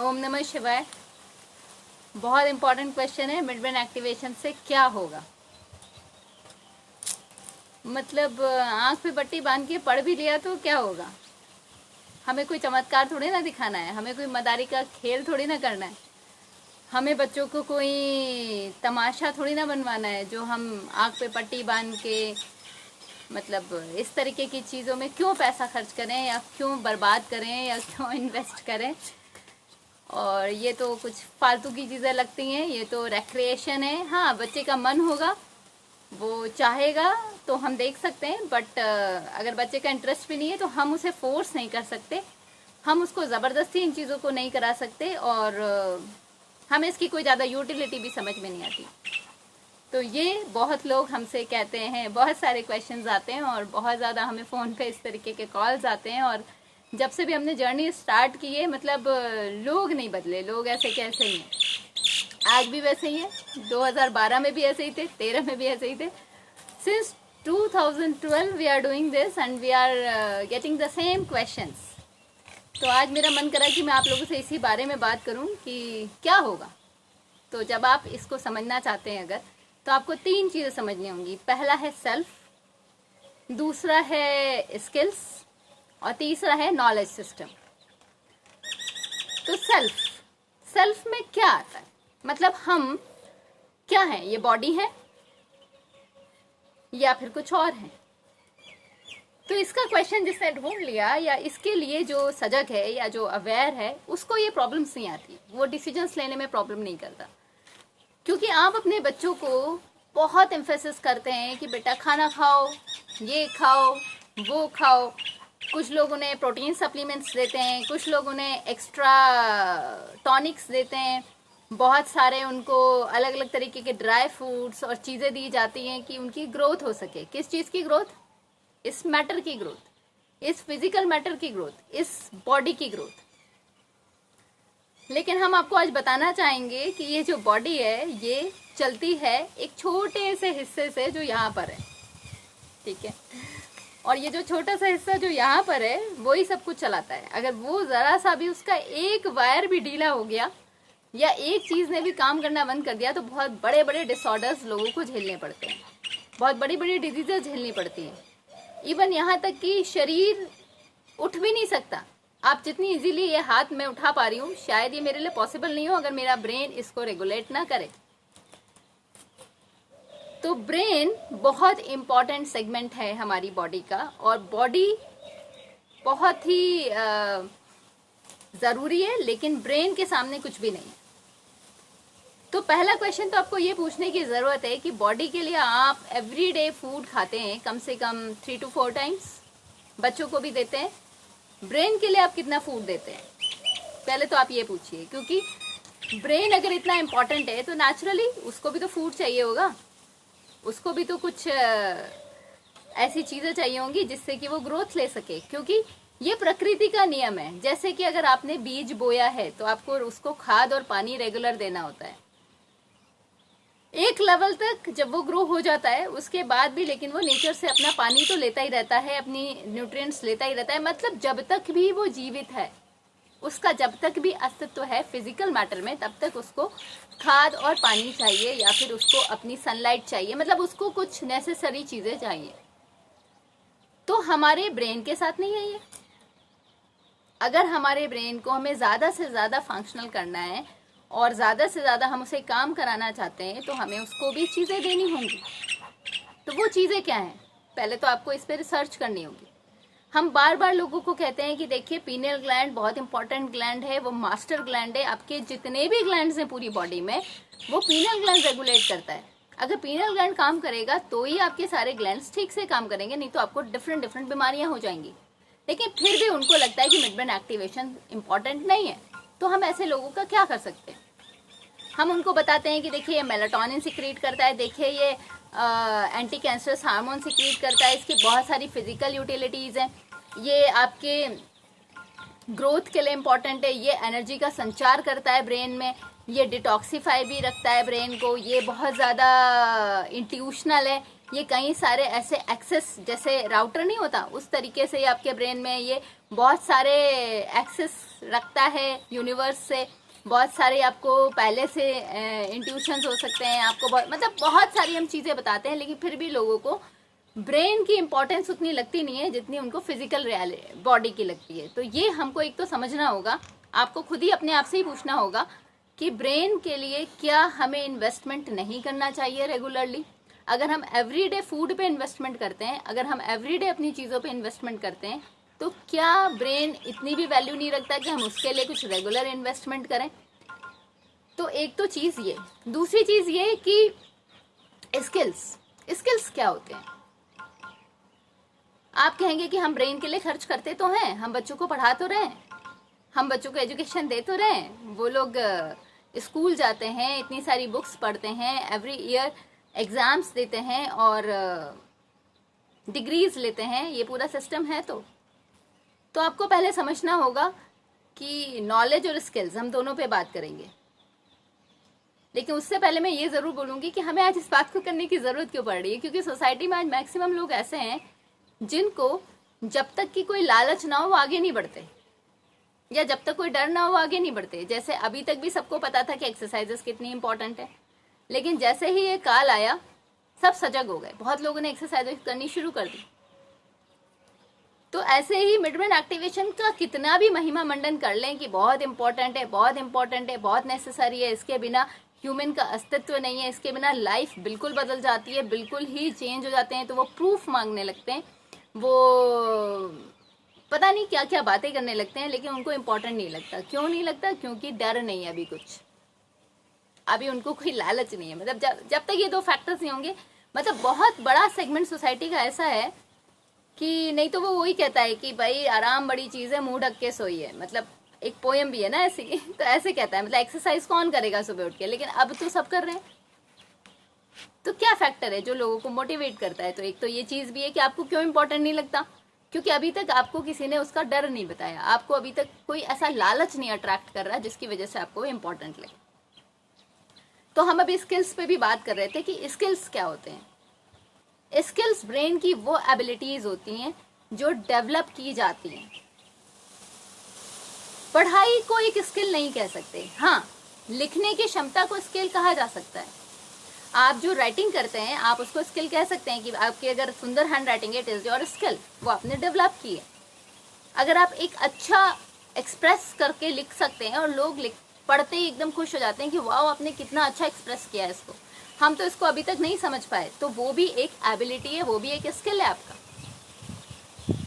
ओम नमः शिवाय। बहुत इंपॉर्टेंट क्वेश्चन है, मिड ब्रेन एक्टिवेशन से क्या होगा। मतलब आंख पे पट्टी बांध के पढ़ भी लिया तो क्या होगा। हमें कोई चमत्कार थोड़ी ना दिखाना है, हमें कोई मदारी का खेल थोड़ी ना करना है, हमें बच्चों को कोई तमाशा थोड़ी ना बनवाना है जो हम आंख पे पट्टी बांध के मतलब इस तरीके की चीज़ों में क्यों पैसा खर्च करें या क्यों बर्बाद करें या क्यों इन्वेस्ट करें। और ये तो कुछ फालतू की चीज़ें लगती हैं, ये तो रिक्रिएशन है। हाँ, बच्चे का मन होगा, वो चाहेगा तो हम देख सकते हैं, बट अगर बच्चे का इंटरेस्ट भी नहीं है तो हम उसे फोर्स नहीं कर सकते, हम उसको ज़बरदस्ती इन चीज़ों को नहीं करा सकते। और हमें इसकी कोई ज़्यादा यूटिलिटी भी समझ में नहीं आती। तो ये बहुत लोग हमसे कहते हैं, बहुत सारे क्वेश्चंस आते हैं और बहुत ज़्यादा हमें फ़ोन पे इस तरीके के कॉल्स आते हैं। और जब से भी हमने जर्नी स्टार्ट की है, मतलब लोग नहीं बदले, लोग ऐसे कैसे ही हैं, आज भी वैसे ही हैं। 2012 में भी ऐसे ही थे, 13 में भी ऐसे ही थे। Since 2012 we are doing this and we are getting the same questions. तो आज मेरा मन करा कि मैं आप लोगों से इसी बारे में बात करूं कि क्या होगा। तो जब आप इसको समझना चाहते हैं अगर, तो आपको 3 चीज़ें समझनी होंगी। पहला है सेल्फ, दूसरा है स्किल्स और तीसरा है नॉलेज सिस्टम। तो सेल्फ में क्या आता है, मतलब हम क्या हैं, ये बॉडी है या फिर कुछ और है। तो इसका क्वेश्चन जिसने ढूंढ लिया या इसके लिए जो सजग है या जो अवेयर है, उसको ये प्रॉब्लम्स नहीं आती, वो डिसीजंस लेने में प्रॉब्लम नहीं करता। क्योंकि आप अपने बच्चों को बहुत एम्फेसिस करते हैं कि बेटा खाना खाओ, ये खाओ, वो खाओ। कुछ लोग उन्हें प्रोटीन सप्लीमेंट्स देते हैं, कुछ लोग उन्हें एक्स्ट्रा टॉनिक्स देते हैं, बहुत सारे उनको अलग अलग तरीके के ड्राई फ्रूट्स और चीज़ें दी जाती हैं कि उनकी ग्रोथ हो सके। किस चीज़ की ग्रोथ? इस मैटर की ग्रोथ, इस फिजिकल मैटर की ग्रोथ, इस बॉडी की ग्रोथ। लेकिन हम आपको आज बताना चाहेंगे कि ये जो बॉडी है ये चलती है एक छोटे से हिस्से से जो यहाँ पर है, ठीक है। और ये जो छोटा सा हिस्सा जो यहाँ पर है वो ही सब कुछ चलाता है। अगर वो ज़रा सा भी उसका एक वायर भी ढीला हो गया या एक चीज़ ने भी काम करना बंद कर दिया तो बहुत बड़े बड़े डिसऑर्डर्स लोगों को झेलने पड़ते हैं, बहुत बड़ी बड़ी डिजीजेस झेलनी पड़ती हैं। इवन यहाँ तक कि शरीर उठ भी नहीं सकता। आप जितनी इजीली ये हाथ में उठा पा रही हूँ, शायद ये मेरे लिए पॉसिबल नहीं हो अगर मेरा ब्रेन इसको रेगुलेट ना करे। तो ब्रेन बहुत इम्पॉर्टेंट सेगमेंट है हमारी बॉडी का, और बॉडी बहुत ही ज़रूरी है, लेकिन ब्रेन के सामने कुछ भी नहीं। तो पहला क्वेश्चन तो आपको ये पूछने की ज़रूरत है कि बॉडी के लिए आप एवरीडे फूड खाते हैं कम से कम 3 to 4 टाइम्स, बच्चों को भी देते हैं। ब्रेन के लिए आप कितना फूड देते हैं, पहले तो आप ये पूछिए। क्योंकि ब्रेन अगर इतना इम्पोर्टेंट है तो नेचुरली उसको भी तो फूड चाहिए होगा, उसको भी तो कुछ ऐसी चीज़ें चाहिए होंगी जिससे कि वो ग्रोथ ले सके। क्योंकि ये प्रकृति का नियम है। जैसे कि अगर आपने बीज बोया है तो आपको उसको खाद और पानी रेगुलर देना होता है एक लेवल तक। जब वो ग्रो हो जाता है उसके बाद भी लेकिन वो नेचर से अपना पानी तो लेता ही रहता है, अपनी न्यूट्रिएंट्स लेता ही रहता है। मतलब जब तक भी वो जीवित है, उसका जब तक भी अस्तित्व है फिजिकल मैटर में, तब तक उसको खाद और पानी चाहिए या फिर उसको अपनी सनलाइट चाहिए, मतलब उसको कुछ नेसेसरी चीज़ें चाहिए। तो हमारे ब्रेन के साथ नहीं है ये। अगर हमारे ब्रेन को हमें ज़्यादा से ज़्यादा फंक्शनल करना है और ज़्यादा से ज़्यादा हम उसे काम कराना चाहते हैं तो हमें उसको भी चीज़ें देनी होंगी। तो वो चीज़ें क्या हैं, पहले तो आपको इस पर रिसर्च करनी होगी। हम बार बार लोगों को कहते हैं कि देखिए पीनियल ग्लैंड बहुत इंपॉर्टेंट ग्लैंड है, वो मास्टर ग्लैंड है। आपके जितने भी ग्लैंड्स हैं पूरी बॉडी में, वो पीनियल ग्लैंड रेगुलेट करता है। अगर पीनियल ग्लैंड काम करेगा तो ही आपके सारे ग्लैंड्स ठीक से काम करेंगे, नहीं तो आपको डिफरेंट बीमारियां हो जाएंगी। लेकिन फिर भी उनको लगता है कि मिड ब्रेन एक्टिवेशन इंपॉर्टेंट नहीं है। तो हम ऐसे लोगों का क्या कर सकते हैं? हम उनको बताते हैं कि देखिए ये मेलाटोनिन सिक्रीट करता है, देखिए ये एंटी कैंसरस हार्मोन सिक्रीट करता है, इसकी बहुत सारी फिजिकल यूटिलिटीज़ हैं, ये आपके ग्रोथ के लिए इम्पॉर्टेंट है, ये एनर्जी का संचार करता है ब्रेन में, ये डिटॉक्सीफाई भी रखता है ब्रेन को, ये बहुत ज़्यादा इंट्यूशनल है, ये कई सारे ऐसे एक्सेस, जैसे राउटर नहीं होता उस तरीके से आपके ब्रेन में ये बहुत सारे एक्सेस रखता है यूनिवर्स से। बहुत सारे आपको पहले से इंट्यूशंस हो सकते हैं, आपको बहुत सारी हम चीज़ें बताते हैं, लेकिन फिर भी लोगों को ब्रेन की इंपॉर्टेंस उतनी लगती नहीं है जितनी उनको फिजिकल रियलिटी बॉडी की लगती है। तो ये हमको एक तो समझना होगा, आपको खुद ही अपने आप से ही पूछना होगा कि ब्रेन के लिए क्या हमें इन्वेस्टमेंट नहीं करना चाहिए रेगुलरली। अगर हम एवरीडे फूड पे इन्वेस्टमेंट करते हैं, अगर हम एवरीडे अपनी चीज़ों पे इन्वेस्टमेंट करते हैं, तो क्या ब्रेन इतनी भी वैल्यू नहीं रखता कि हम उसके लिए कुछ रेगुलर इन्वेस्टमेंट करें। तो एक तो चीज़ ये, दूसरी चीज़ ये कि स्किल्स क्या होते हैं। आप कहेंगे कि हम ब्रेन के लिए खर्च करते तो हैं, हम बच्चों को पढ़ा तो रहे हैं, हम बच्चों को एजुकेशन दे तो रहे हैं, वो लोग स्कूल जाते हैं, इतनी सारी बुक्स पढ़ते हैं, एवरी ईयर एग्जाम्स देते हैं और डिग्रीज लेते हैं, ये पूरा सिस्टम है। तो आपको पहले समझना होगा कि नॉलेज और स्किल्स हम दोनों पे बात करेंगे, लेकिन उससे पहले मैं ये जरूर बोलूंगी कि हमें आज इस बात को करने की जरूरत क्यों पड़ रही है, क्योंकि सोसाइटी में आज मैक्सिमम लोग ऐसे हैं जिनको जब तक कि कोई लालच ना हो वो आगे नहीं बढ़ते, या जब तक कोई डर ना हो वो आगे नहीं बढ़ते। जैसे अभी तक भी सबको पता था कि एक्सरसाइजेस कितनी इंपॉर्टेंट है, लेकिन जैसे ही ये काल आया सब सजग हो गए, बहुत लोगों ने एक्सरसाइज करनी शुरू कर दी। तो ऐसे ही मिड ब्रेन एक्टिवेशन का कितना भी महिमा मंडन कर लें कि बहुत इंपॉर्टेंट है, बहुत इंपॉर्टेंट है, बहुत नेसेसरी है, इसके बिना ह्यूमन का अस्तित्व नहीं है, इसके बिना लाइफ बिल्कुल बदल जाती है, बिल्कुल ही चेंज हो जाते हैं, तो वो प्रूफ मांगने लगते हैं, वो पता नहीं क्या क्या बातें करने लगते हैं, लेकिन उनको इम्पोर्टेंट नहीं लगता। क्यों नहीं लगता? क्योंकि डर नहीं है अभी कुछ, अभी उनको कोई लालच नहीं है। मतलब जब तक ये दो फैक्टर्स नहीं होंगे, मतलब बहुत बड़ा सेगमेंट सोसाइटी का ऐसा है कि नहीं तो वो वही कहता है कि भाई आराम बड़ी चीज़ है, मुंह ढक के सोइए। मतलब एक पोएम भी है ना ऐसी तो ऐसे कहता है, मतलब एक्सरसाइज कौन करेगा सुबह उठ के, लेकिन अब तो सब कर रहे हैं। तो क्या फैक्टर है जो लोगों को मोटिवेट करता है? तो एक तो ये चीज़ भी है कि आपको क्यों इंपॉर्टेंट नहीं लगता, क्योंकि अभी तक आपको किसी ने उसका डर नहीं बताया, आपको अभी तक कोई ऐसा लालच नहीं अट्रैक्ट कर रहा जिसकी वजह से आपको इम्पोर्टेंट लगे। तो हम अभी स्किल्स पे भी बात कर रहे थे कि स्किल्स क्या होते हैं। स्किल्स ब्रेन की वो एबिलिटीज होती हैं जो डेवलप की जाती हैं। पढ़ाई को एक स्किल नहीं कह सकते, हाँ लिखने की क्षमता को स्किल कहा जा सकता है। आप जो राइटिंग करते हैं आप उसको स्किल कह सकते हैं कि आपकी अगर सुंदर हैंड राइटिंग है, इट इज योर स्किल, वो आपने डेवलप की है। अगर आप एक अच्छा एक्सप्रेस करके लिख सकते हैं और लोग पढ़ते ही एकदम खुश हो जाते हैं कि वाह आपने कितना अच्छा एक्सप्रेस किया है इसको, हम तो इसको अभी तक नहीं समझ पाए, तो वो भी एक एबिलिटी है, वो भी एक स्किल है आपका।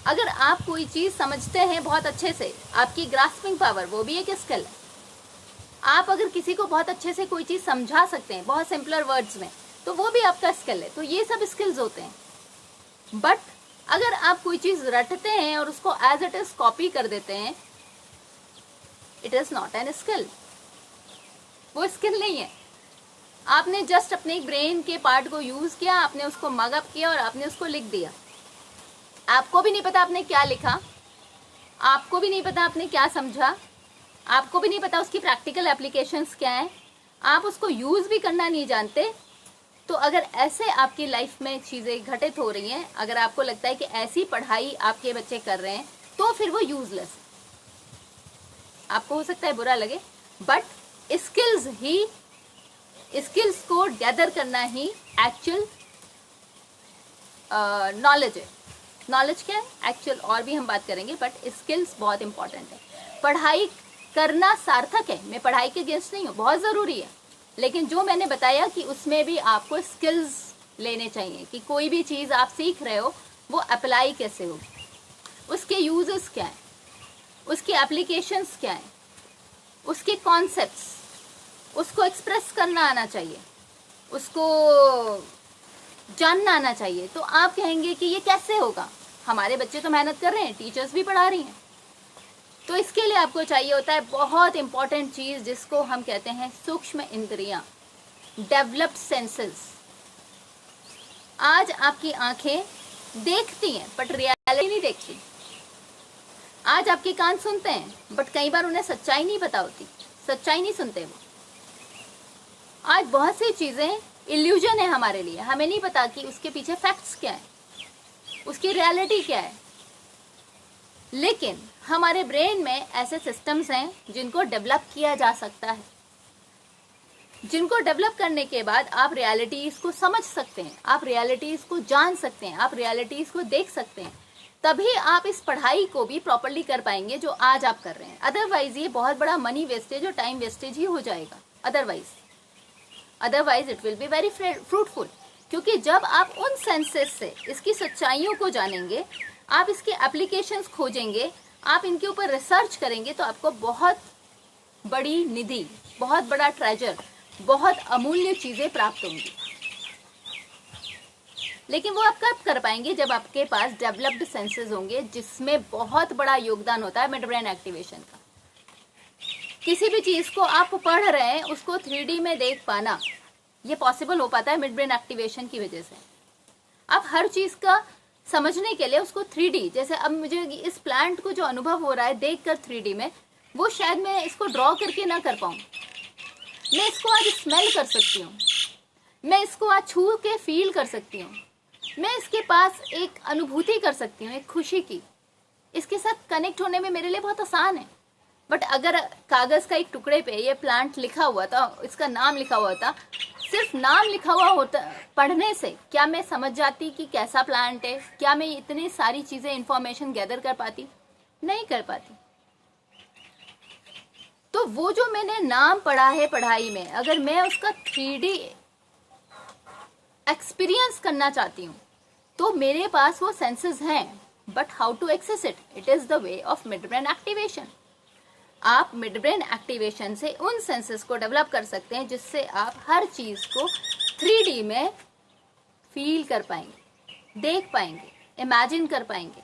अगर आप कोई चीज़ समझते हैं बहुत अच्छे से, आपकी ग्रास्पिंग पावर, वो भी एक स्किल है। आप अगर किसी को बहुत अच्छे से कोई चीज़ समझा सकते हैं बहुत सिंपलर वर्ड्स में, तो वो भी आपका स्किल है। तो ये सब स्किल्स होते हैं। बट अगर आप कोई चीज़ रटते हैं और उसको एज इट इज कॉपी कर देते हैं, it is not an skill, वो स्किल नहीं है। आपने जस्ट अपने ब्रेन के पार्ट को यूज़ किया, आपने उसको मग अप किया और आपने उसको लिख दिया। आपको भी नहीं पता आपने क्या लिखा, आपको भी नहीं पता आपने क्या समझा, आपको भी नहीं पता उसकी प्रैक्टिकल एप्लीकेशंस क्या हैं, आप उसको यूज़ भी करना नहीं जानते। तो अगर ऐसे आपकी लाइफ में चीज़ें घटित हो रही हैं, अगर आपको लगता है कि ऐसी पढ़ाई आपके बच्चे कर रहे हैं, तो फिर वो यूजलेस है। आपको हो सकता है बुरा लगे, बट स्किल्स को गैदर करना ही एक्चुअल नॉलेज है। नॉलेज क्या है एक्चुअल, और भी हम बात करेंगे, बट स्किल्स बहुत इंपॉर्टेंट है। पढ़ाई करना सार्थक है, मैं पढ़ाई के अगेंस्ट नहीं हूँ, बहुत ज़रूरी है, लेकिन जो मैंने बताया कि उसमें भी आपको स्किल्स लेने चाहिए कि कोई भी चीज़ आप सीख रहे हो वो अप्लाई कैसे होगी, उसके यूजेस क्या हैं, उसकी एप्लीकेशंस क्या हैं, उसके कॉन्सेप्ट्स, उसको एक्सप्रेस करना आना चाहिए, उसको जानना आना चाहिए। तो आप कहेंगे कि ये कैसे होगा, हमारे बच्चे तो मेहनत कर रहे हैं, टीचर्स भी पढ़ा रही हैं। तो इसके लिए आपको चाहिए होता है बहुत इंपॉर्टेंट चीज़ जिसको हम कहते हैं सूक्ष्म इंद्रियां, डेवलप्ड सेंसेस। आज आपकी आंखें देखती हैं बट रियलिटी नहीं देखती। आज आपके कान सुनते हैं बट कई बार उन्हें सच्चाई नहीं पता होती, सच्चाई नहीं सुनते वो। आज बहुत सी चीज़ें इल्यूजन है हमारे लिए, हमें नहीं पता कि उसके पीछे फैक्ट्स क्या है, उसकी रियलिटी क्या है। लेकिन हमारे ब्रेन में ऐसे सिस्टम्स हैं जिनको डेवलप किया जा सकता है, जिनको डेवलप करने के बाद आप रियलिटीज को समझ सकते हैं, आप रियलिटीज को जान सकते हैं, आप रियलिटीज को देख सकते हैं। तभी आप इस पढ़ाई को भी प्रॉपरली कर पाएंगे जो आज आप कर रहे हैं। अदरवाइज ये बहुत बड़ा मनी वेस्टेज और टाइम वेस्टेज ही हो जाएगा। Otherwise it will be very fruitful, क्योंकि जब आप उन सेंसेस से इसकी सच्चाइयों को जानेंगे, आप इसके एप्लीकेशंस खोजेंगे, आप इनके ऊपर रिसर्च करेंगे, तो आपको बहुत बड़ी निधि, बहुत बड़ा ट्रेजर, बहुत अमूल्य चीजें प्राप्त होंगी। लेकिन वो आप कब कर पाएंगे? जब आपके पास डेवलप्ड सेंसेस होंगे, जिसमें बहुत बड़ा योगदान होता है मिड ब्रेन एक्टिवेशन का। किसी भी चीज को आप पढ़ रहे हैं, उसको 3D में देख पाना, ये पॉसिबल हो पाता है मिड ब्रेन एक्टिवेशन की वजह से। आप हर चीज का समझने के लिए उसको 3D, जैसे अब मुझे इस प्लांट को जो अनुभव हो रहा है देखकर 3D में, वो शायद मैं इसको ड्रॉ करके ना कर पाऊं। मैं इसको आज स्मेल कर सकती हूँ, मैं इसको आज छू के फील कर सकती हूँ, मैं इसके पास एक अनुभूति कर सकती हूँ, एक खुशी की। इसके साथ कनेक्ट होने में मेरे लिए बहुत आसान है। बट अगर कागज का एक टुकड़े पे ये प्लांट लिखा हुआ था, इसका नाम लिखा हुआ था, सिर्फ नाम लिखा हुआ होता, पढ़ने से क्या मैं समझ जाती कि कैसा प्लांट है? क्या मैं इतनी सारी चीजें, इंफॉर्मेशन गैदर कर पाती? नहीं कर पाती। तो वो जो मैंने नाम पढ़ा है पढ़ाई में, अगर मैं उसका 3D एक्सपीरियंस करना चाहती हूँ, तो मेरे पास वो सेंसेस हैं, but how to access it? It is the way of mid brain activation. आप मिड ब्रेन एक्टिवेशन से उन सेंसेस को डेवलप कर सकते हैं जिससे आप हर चीज को 3D में फील कर पाएंगे, देख पाएंगे, इमेजिन कर पाएंगे।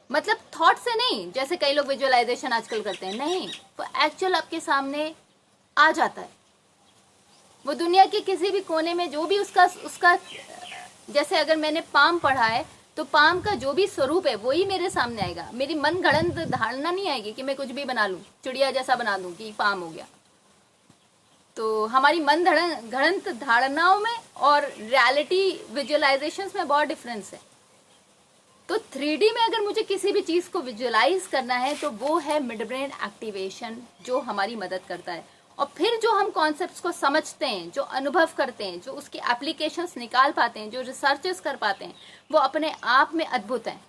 मतलब थॉट से नहीं, जैसे कई लोग विजुअलाइजेशन आजकल करते हैं, नहीं, वो एक्चुअल आपके सामने आ जाता है। वो दुनिया के किसी भी कोने में जो भी उसका जैसे अगर मैंने पाम पढ़ा है, तो पाम का जो भी स्वरूप है वही मेरे सामने आएगा। मेरी मन गढ़ंत धारणा नहीं आएगी कि मैं कुछ भी बना लूं, चिड़िया जैसा बना दूं कि पाम हो गया। तो हमारी मन गढ़ंत धारणाओं में और रियलिटी विजुअलाइजेशंस में बहुत डिफरेंस है। तो 3D में अगर मुझे किसी भी चीज को विजुअलाइज करना है, तो वो है मिड ब्रेन एक्टिवेशन, जो हमारी मदद करता है। और फिर जो हम कॉन्सेप्ट्स को समझते हैं, जो अनुभव करते हैं, जो उसकी एप्लीकेशंस निकाल पाते हैं, जो रिसर्चेस कर पाते हैं, वो अपने आप में अद्भुत है।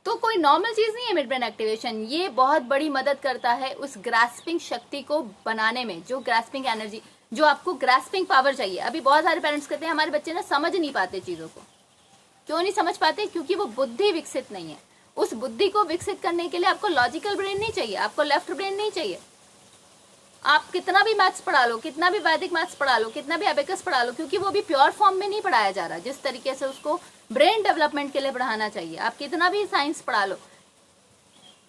तो कोई नॉर्मल चीज नहीं है मिड ब्रेन एक्टिवेशन। ये बहुत बड़ी मदद करता है उस ग्रास्पिंग शक्ति को बनाने में, जो ग्रास्पिंग एनर्जी, जो आपको ग्रास्पिंग पावर चाहिए। अभी बहुत सारे पेरेंट्स कहते हैं हमारे बच्चे ना समझ नहीं पाते चीजों को। क्यों नहीं समझ पाते? क्योंकि वो बुद्धि विकसित नहीं है। उस बुद्धि को विकसित करने के लिए आपको लॉजिकल ब्रेन नहीं चाहिए, आपको लेफ्ट ब्रेन नहीं चाहिए। आप कितना भी मैथ्स पढ़ा लो, कितना भी वैदिक मैथ्स पढ़ा लो, कितना भी एबेकस पढ़ा लो, क्योंकि वो भी प्योर फॉर्म में नहीं पढ़ाया जा रहा जिस तरीके से उसको ब्रेन डेवलपमेंट के लिए पढ़ाना चाहिए। आप कितना भी साइंस पढ़ा लो,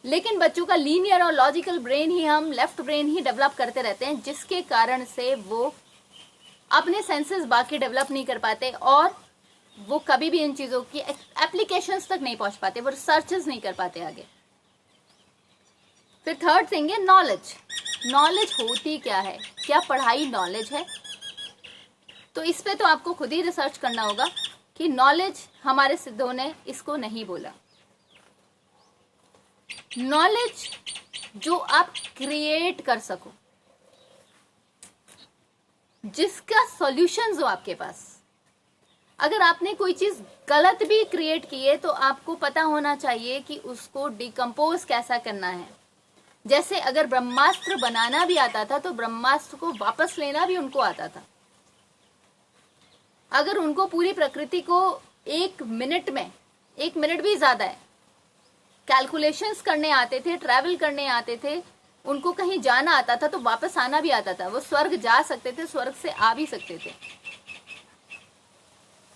लेकिन बच्चों का लीनियर और लॉजिकल ब्रेन ही, हम लेफ्ट ब्रेन ही डेवलप करते रहते हैं, जिसके कारण से वो अपने सेंसेस बाकी डेवलप नहीं कर पाते और वो कभी भी इन चीजों की एप्लीकेशंस तक नहीं पहुंच पाते, वो रिसर्चेस नहीं कर पाते आगे। फिर थर्ड थिंग है नॉलेज। नॉलेज होती क्या है? क्या पढ़ाई नॉलेज है? तो इस पे तो आपको खुद ही रिसर्च करना होगा कि नॉलेज, हमारे सिद्धों ने इसको नहीं बोला। नॉलेज जो आप क्रिएट कर सको, जिसका सॉल्यूशंस हो आपके पास। अगर आपने कोई चीज गलत भी क्रिएट की है, तो आपको पता होना चाहिए कि उसको डिकम्पोज कैसा करना है। जैसे अगर ब्रह्मास्त्र बनाना भी आता था, तो ब्रह्मास्त्र को वापस लेना भी उनको आता था। अगर उनको पूरी प्रकृति को 1 मिनट में, 1 मिनट भी ज्यादा है, कैलकुलेशंस करने आते थे, ट्रैवल करने आते थे, उनको कहीं जाना आता था, तो वापस आना भी आता था। वो स्वर्ग जा सकते थे, स्वर्ग से आ भी सकते थे।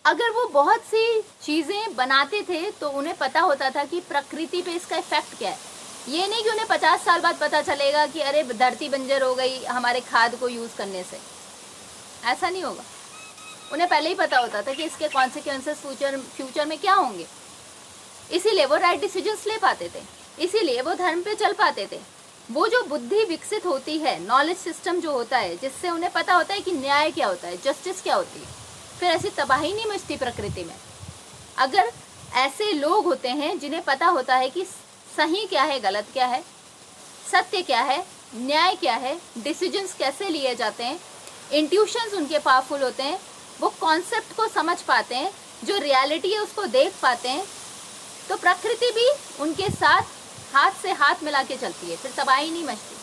अगर वो बहुत सी चीजें बनाते थे, तो उन्हें पता होता था कि प्रकृति पे इसका इफेक्ट क्या है। ये नहीं कि उन्हें 50 साल बाद पता चलेगा कि अरे धरती बंजर हो गई हमारे खाद को यूज करने से, ऐसा नहीं होगा। उन्हें पहले ही पता होता था कि इसके कॉन्सिक्वेंसेस फ्यूचर में क्या होंगे। इसीलिए वो राइट डिसीजंस ले पाते थे, इसीलिए वो धर्म पे चल पाते थे। वो जो बुद्धि विकसित होती है, नॉलेज सिस्टम जो होता है, जिससे उन्हें पता होता है कि न्याय क्या होता है, जस्टिस क्या होती है, फिर ऐसी तबाही नहीं मचती प्रकृति में। अगर ऐसे लोग होते हैं जिन्हें पता होता है कि सही क्या है, गलत क्या है, सत्य क्या है, न्याय क्या है, डिसीजंस कैसे लिए जाते हैं, इंट्यूशंस उनके पावरफुल होते हैं, वो कॉन्सेप्ट को समझ पाते हैं, जो रियलिटी है उसको देख पाते हैं, तो प्रकृति भी उनके साथ हाथ से हाथ मिला के चलती है, फिर तबाही नहीं मचती।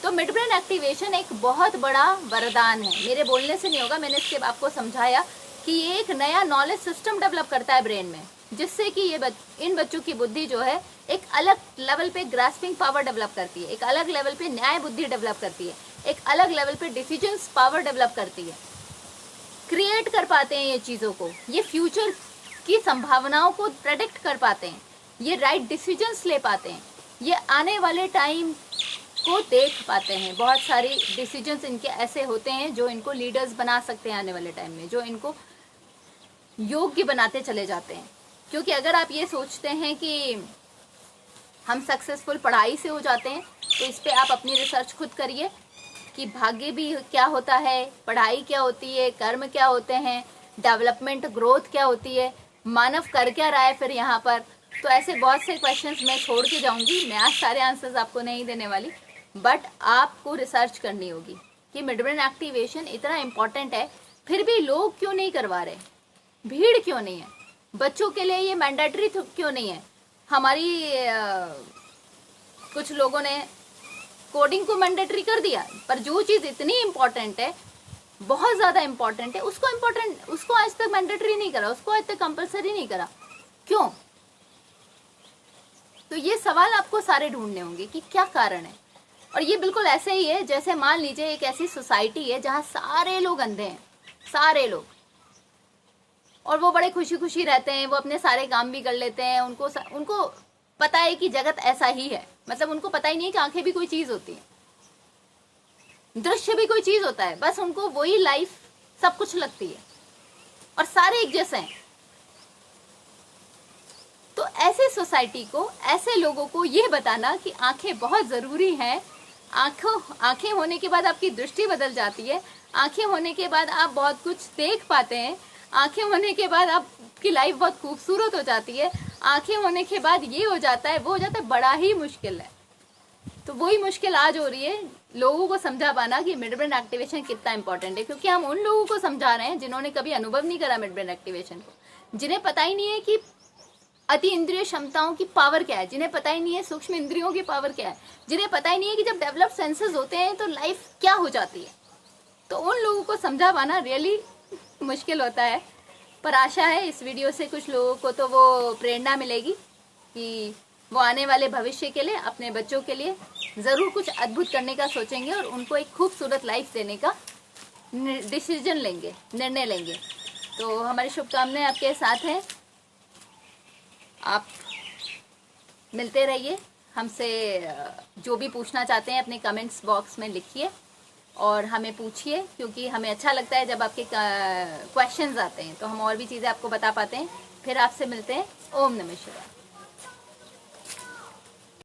तो मिड ब्रेन एक्टिवेशन एक बहुत बड़ा वरदान है। मेरे बोलने से नहीं होगा, मैंने इसके आपको समझाया कि ये एक नया नॉलेज सिस्टम डेवलप करता है ब्रेन में, जिससे कि ये इन बच्चों की बुद्धि जो है एक अलग लेवल पे ग्रास्पिंग पावर डेवलप करती है, एक अलग लेवल पे न्याय बुद्धि डेवलप करती है, एक अलग लेवल पे डिसीजंस पावर डेवलप करती है, क्रिएट कर पाते हैं ये चीज़ों को, ये फ्यूचर की संभावनाओं को प्रेडिक्ट कर पाते हैं, ये राइट डिसीजंस ले पाते हैं, ये आने वाले टाइम को देख पाते हैं। बहुत सारी डिसीजंस इनके ऐसे होते हैं जो इनको लीडर्स बना सकते हैं आने वाले टाइम में, जो इनको योग्य बनाते चले जाते हैं। क्योंकि अगर आप ये सोचते हैं कि हम सक्सेसफुल पढ़ाई से हो जाते हैं, तो इस पे आप अपनी रिसर्च खुद करिए कि भाग्य भी क्या होता है, पढ़ाई क्या होती है, कर्म क्या होते हैं, डेवलपमेंट ग्रोथ क्या होती है, मानव कर क्या रहा है फिर यहाँ पर। तो ऐसे बहुत से क्वेश्चंस मैं छोड़ के जाऊंगी, मैं आज सारे आंसर्स आपको नहीं देने वाली, बट आपको रिसर्च करनी होगी कि मिड ब्रेन एक्टिवेशन इतना इम्पोर्टेंट है, फिर भी लोग क्यों नहीं करवा रहे, भीड़ क्यों नहीं है, बच्चों के लिए ये मैंडेटरी क्यों नहीं है। हमारी कुछ लोगों ने कोडिंग को मैंडेटरी कर दिया, पर जो चीज़ इतनी इम्पोर्टेंट है, बहुत ज़्यादा इम्पोर्टेंट है, उसको आज तक मैंडेटरी नहीं करा, उसको आज तक कंपलसरी नहीं करा, क्यों? तो ये सवाल आपको सारे ढूंढने होंगे कि क्या कारण है। और ये बिल्कुल ऐसे ही है जैसे मान लीजिए एक ऐसी सोसाइटी है जहाँ सारे लोग अंधे हैं, सारे लोग, और वो बड़े खुशी खुशी रहते हैं, वो अपने सारे काम भी कर लेते हैं, उनको पता है कि जगत ऐसा ही है, मतलब उनको पता ही नहीं है कि आंखें भी कोई चीज़ होती है, दृश्य भी कोई चीज़ होता है, बस उनको वही लाइफ सब कुछ लगती है और सारे एक जैसे हैं। तो ऐसे सोसाइटी को, ऐसे लोगों को ये बताना कि आंखें बहुत ज़रूरी हैं, आंखें होने के बाद आपकी दृष्टि बदल जाती है, आंखें होने के बाद आप बहुत कुछ देख पाते हैं, आंखें होने के बाद आपकी लाइफ बहुत खूबसूरत हो जाती है, आंखें होने के बाद ये हो जाता है, वो हो जाता है, बड़ा ही मुश्किल है। तो वही मुश्किल आज हो रही है लोगों को समझा पाना कि मिड ब्रेन एक्टिवेशन कितना इंपॉर्टेंट है, क्योंकि हम उन लोगों को समझा रहे हैं जिन्होंने कभी अनुभव नहीं करा मिड ब्रेन एक्टिवेशन को, जिन्हें पता ही नहीं है कि अति इंद्रिय क्षमताओं की पावर क्या है, जिन्हें पता ही नहीं है सूक्ष्म इंद्रियों की पावर क्या है, जिन्हें पता ही नहीं है कि जब डेवलप सेंसेस होते हैं तो लाइफ क्या हो जाती है। तो उन लोगों को समझा पाना रियली मुश्किल होता है, पर आशा है इस वीडियो से कुछ लोगों को तो वो प्रेरणा मिलेगी कि वो आने वाले भविष्य के लिए, अपने बच्चों के लिए ज़रूर कुछ अद्भुत करने का सोचेंगे और उनको एक खूबसूरत लाइफ देने का डिसीजन लेंगे, निर्णय लेंगे। तो हमारी शुभकामनाएं आपके साथ हैं, आप मिलते रहिए हमसे, जो भी पूछना चाहते हैं अपने कमेंट्स बॉक्स में लिखिए और हमें पूछिए, क्योंकि हमें अच्छा लगता है जब आपके क्वेश्चंस आते हैं, तो हम और भी चीज़ें आपको बता पाते हैं। फिर आपसे मिलते हैं। ओम नमः शिवाय।